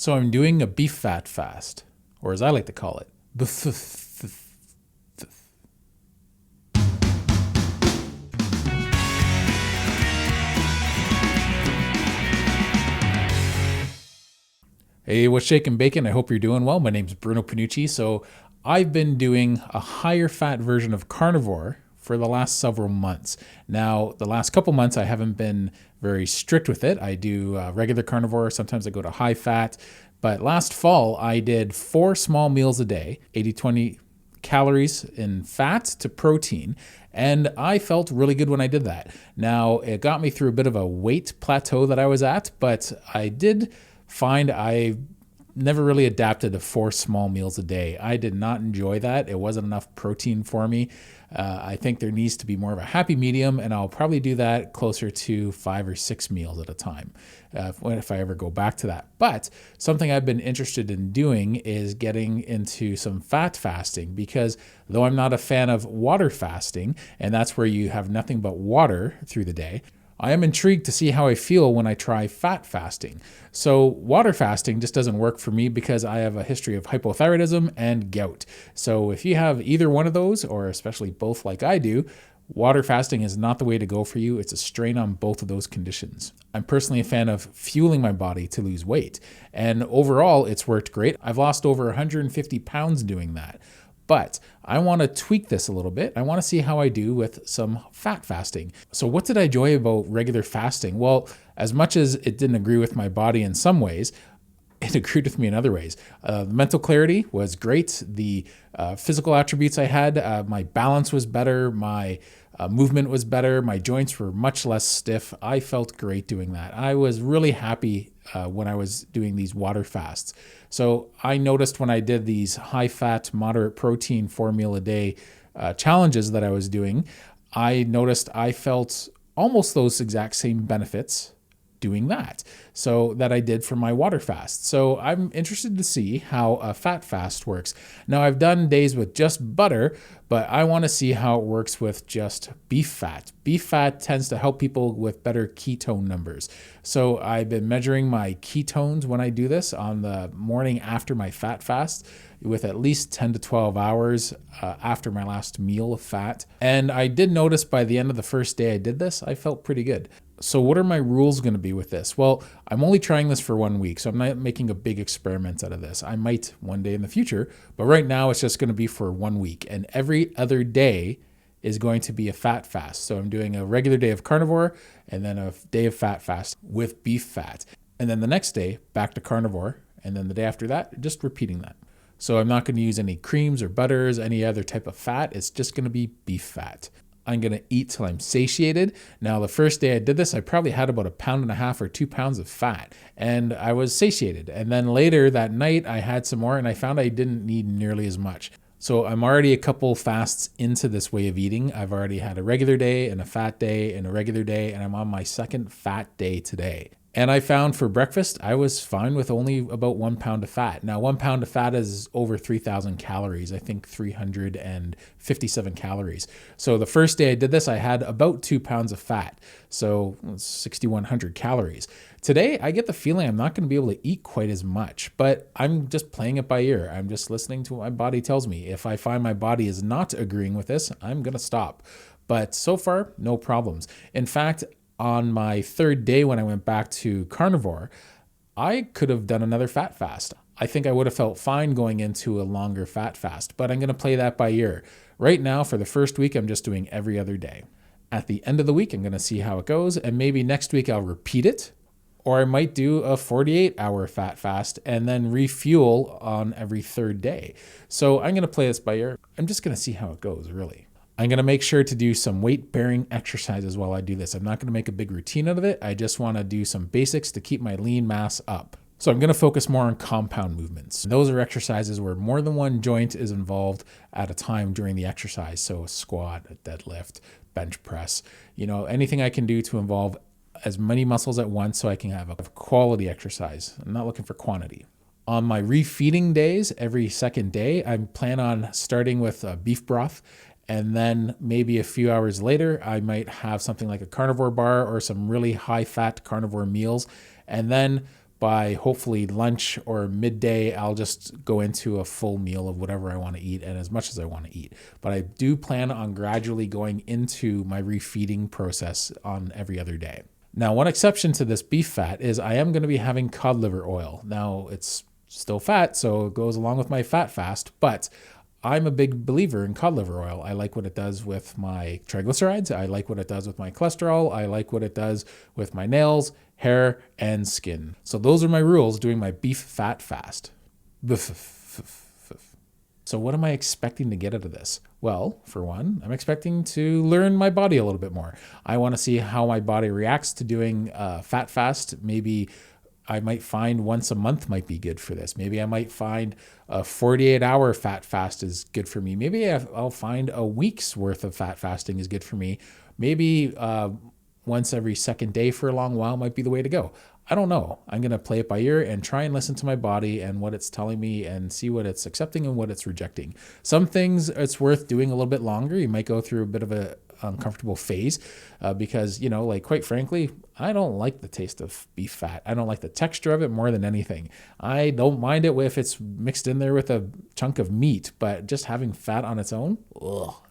So I'm doing a beef fat fast, or as I like to call it, Hey, what's shaking bacon? I hope you're doing well. My name's Bruno Panucci. So I've been doing a higher fat version of carnivore for the last several months. Now, the last couple months, I haven't been very strict with it. I do regular carnivore. Sometimes I go to high fat. But last fall, I did 4 small meals a day, 80-20 calories in fat to protein. And I felt really good when I did that. Now, it got me through a bit of a weight plateau that I was at, but I did find I never really adapted to 4 small meals a day. I did not enjoy that. It wasn't enough protein for me. I think there needs to be more of a happy medium, and I'll probably do that closer to 5 or 6 meals at a time if I ever go back to that. But something I've been interested in doing is getting into some fat fasting, because though I'm not a fan of water fasting, and that's where you have nothing but water through the day, I am intrigued to see how I feel when I try fat fasting. So water fasting just doesn't work for me because I have a history of hypothyroidism and gout. So if you have either one of those, or especially both like I do, water fasting is not the way to go for you. It's a strain on both of those conditions. I'm personally a fan of fueling my body to lose weight. And overall, it's worked great. I've lost over 150 pounds doing that. But I want to tweak this a little bit. I want to see how I do with some fat fasting. So what did I enjoy about regular fasting? Well, as much as it didn't agree with my body in some ways, it agreed with me in other ways. The mental clarity was great. The physical attributes I had, my balance was better. My movement was better. My joints were much less stiff. I felt great doing that. I was really happy when I was doing these water fasts. So I noticed when I did these high fat, moderate protein 4 meal a day challenges that I was doing, I noticed I felt almost those exact same benefits doing that, so that I did for my water fast. So I'm interested to see how a fat fast works. Now, I've done days with just butter, but I want to see how it works with just beef fat. Beef fat tends to help people with better ketone numbers. So I've been measuring my ketones when I do this on the morning after my fat fast, with at least 10 to 12 hours after my last meal of fat. And I did notice by the end of the first day I did this, I felt pretty good. So what are my rules going to be with this? Well, I'm only trying this for 1 week, so I'm not making a big experiment out of this. I might one day in the future, but right now it's just going to be for 1 week. And every other day is going to be a fat fast. So I'm doing a regular day of carnivore and then a day of fat fast with beef fat. And then the next day, back to carnivore. And then the day after that, just repeating that. So I'm not going to use any creams or butters, any other type of fat. It's just going to be beef fat. I'm going to eat till I'm satiated. Now, the first day I did this, I probably had about 1.5 pounds or 2 pounds of fat, and I was satiated. And then later that night, I had some more, and I found I didn't need nearly as much. So I'm already a couple fasts into this way of eating. I've already had a regular day and a fat day and a regular day, and I'm on my second fat day today. And I found for breakfast, I was fine with only about 1 pound of fat. Now, 1 pound of fat is over 3,000 calories, I think 357 calories. So the first day I did this, I had about 2 pounds of fat. So 6,100 calories. Today, I get the feeling I'm not going to be able to eat quite as much, but I'm just playing it by ear. I'm just listening to what my body tells me. If I find my body is not agreeing with this, I'm going to stop. But so far, no problems. In fact, on my 3rd day when I went back to carnivore, I could have done another fat fast. I think I would have felt fine going into a longer fat fast, but I'm going to play that by ear. Right now, for the first week, I'm just doing every other day. At the end of the week, I'm going to see how it goes, and maybe next week I'll repeat it, or I might do a 48-hour fat fast and then refuel on every 3rd day. So I'm going to play this by ear. I'm just going to see how it goes, really. I'm going to make sure to do some weight-bearing exercises while I do this. I'm not going to make a big routine out of it. I just want to do some basics to keep my lean mass up. So I'm going to focus more on compound movements. Those are exercises where more than one joint is involved at a time during the exercise. So a squat, a deadlift, bench press, anything I can do to involve as many muscles at once so I can have a quality exercise. I'm not looking for quantity. On my refeeding days, every second day, I plan on starting with beef broth. And then maybe a few hours later, I might have something like a carnivore bar or some really high-fat carnivore meals. And then by hopefully lunch or midday, I'll just go into a full meal of whatever I want to eat and as much as I want to eat. But I do plan on gradually going into my refeeding process on every other day. Now, one exception to this beef fat is I am going to be having cod liver oil. Now, it's still fat, so it goes along with my fat fast, but I'm a big believer in cod liver oil. I like what it does with my triglycerides. I like what it does with my cholesterol. I like what it does with my nails, hair, and skin. So those are my rules doing my beef fat fast. So what am I expecting to get out of this? Well, for one, I'm expecting to learn my body a little bit more. I want to see how my body reacts to doing fat fast. Maybe I might find once a month might be good for this. Maybe I might find a 48-hour fat fast is good for me. Maybe I'll find a week's worth of fat fasting is good for me. Maybe once every second day for a long while might be the way to go. I don't know. I'm going to play it by ear and try and listen to my body and what it's telling me and see what it's accepting and what it's rejecting. Some things it's worth doing a little bit longer. You might go through a bit of a uncomfortable phase because, like quite frankly, I don't like the taste of beef fat. I don't like the texture of it more than anything. I don't mind it if it's mixed in there with a chunk of meat, but just having fat on its own,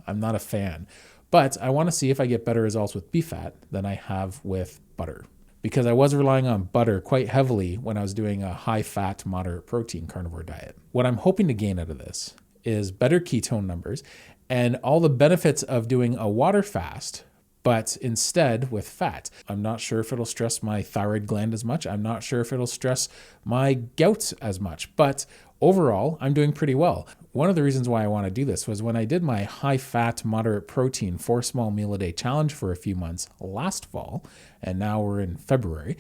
I'm not a fan. But I want to see if I get better results with beef fat than I have with butter, because I was relying on butter quite heavily when I was doing a high fat, moderate protein carnivore diet. What I'm hoping to gain out of this is better ketone numbers and all the benefits of doing a water fast, but instead with fat. I'm not sure if it'll stress my thyroid gland as much. I'm not sure if it'll stress my gout as much, but overall, I'm doing pretty well. One of the reasons why I want to do this was when I did my high fat, moderate protein 4 small meal a day challenge for a few months last fall, and now we're in February,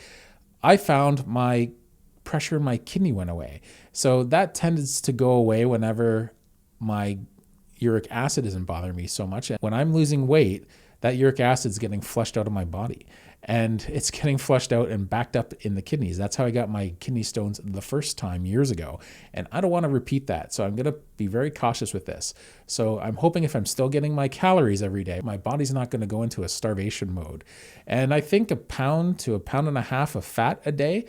I found my pressure in my kidney went away. So that tends to go away whenever my uric acid isn't bothering me so much. When I'm losing weight, that uric acid is getting flushed out of my body, and it's getting flushed out and backed up in the kidneys. That's how I got my kidney stones the first time years ago, and I don't want to repeat that. So I'm going to be very cautious with this. So I'm hoping if I'm still getting my calories every day, my body's not going to go into a starvation mode. And I think 1 pound to 1.5 pounds of fat a day,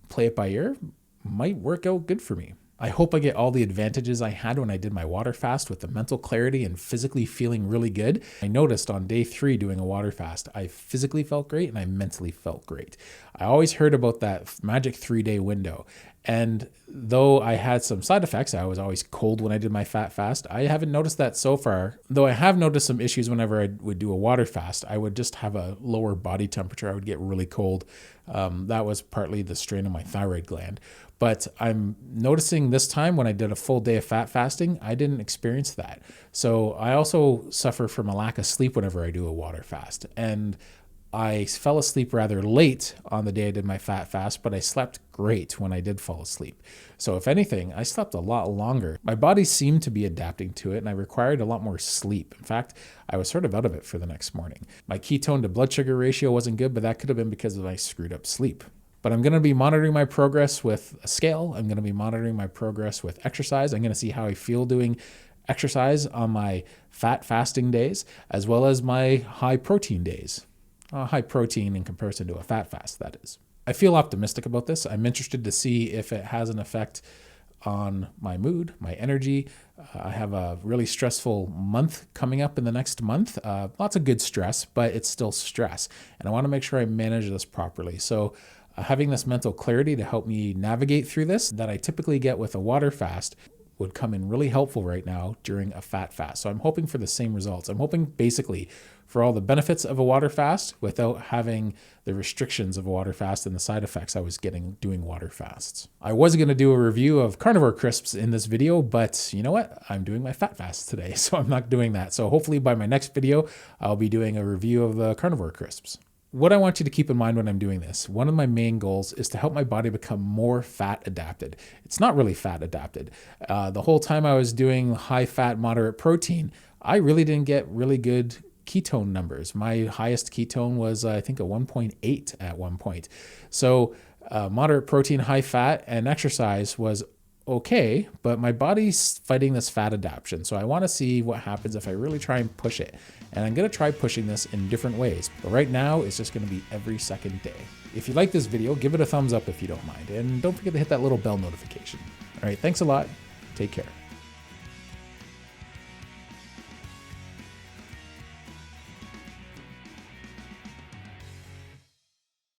play it by ear, might work out good for me. I hope I get all the advantages I had when I did my water fast with the mental clarity and physically feeling really good. I noticed on day 3 doing a water fast, I physically felt great and I mentally felt great. I always heard about that magic 3-day window. And though I had some side effects, I was always cold when I did my fat fast. I haven't noticed that so far, though I have noticed some issues whenever I would do a water fast. I would just have a lower body temperature. I would get really cold. That was partly the strain of my thyroid gland. But I'm noticing this time when I did a full day of fat fasting, I didn't experience that. So I also suffer from a lack of sleep whenever I do a water fast. And I fell asleep rather late on the day I did my fat fast, but I slept great when I did fall asleep. So if anything, I slept a lot longer. My body seemed to be adapting to it, and I required a lot more sleep. In fact, I was sort of out of it for the next morning. My ketone to blood sugar ratio wasn't good, but that could have been because of my screwed up sleep. But I'm going to be monitoring my progress with a scale. I'm going to be monitoring my progress with exercise. I'm going to see how I feel doing exercise on my fat fasting days, as well as my high protein days. High protein in comparison to a fat fast, that is. I feel optimistic about this. I'm interested to see if it has an effect on my mood, my energy. I have a really stressful month coming up in the next month. Lots of good stress, but it's still stress. And I want to make sure I manage this properly. So having this mental clarity to help me navigate through this that I typically get with a water fast would come in really helpful right now during a fat fast. So I'm hoping for the same results. I'm hoping basically for all the benefits of a water fast without having the restrictions of a water fast and the side effects I was getting doing water fasts. I was going to do a review of carnivore crisps in this video, but you know what? I'm doing my fat fast today, so I'm not doing that. So hopefully by my next video, I'll be doing a review of the carnivore crisps. What I want you to keep in mind when I'm doing this, one of my main goals is to help my body become more fat adapted. It's not really fat adapted. The whole time I was doing high fat, moderate protein, I really didn't get really good ketone numbers. My highest ketone was, I think, a 1.8 at one point. So moderate protein, high fat, and exercise was okay, but my body's fighting this fat adaptation. So I want to see what happens if I really try and push it. And I'm going to try pushing this in different ways. But right now, it's just going to be every second day. If you like this video, give it a thumbs up if you don't mind. And don't forget to hit that little bell notification. All right, thanks a lot. Take care.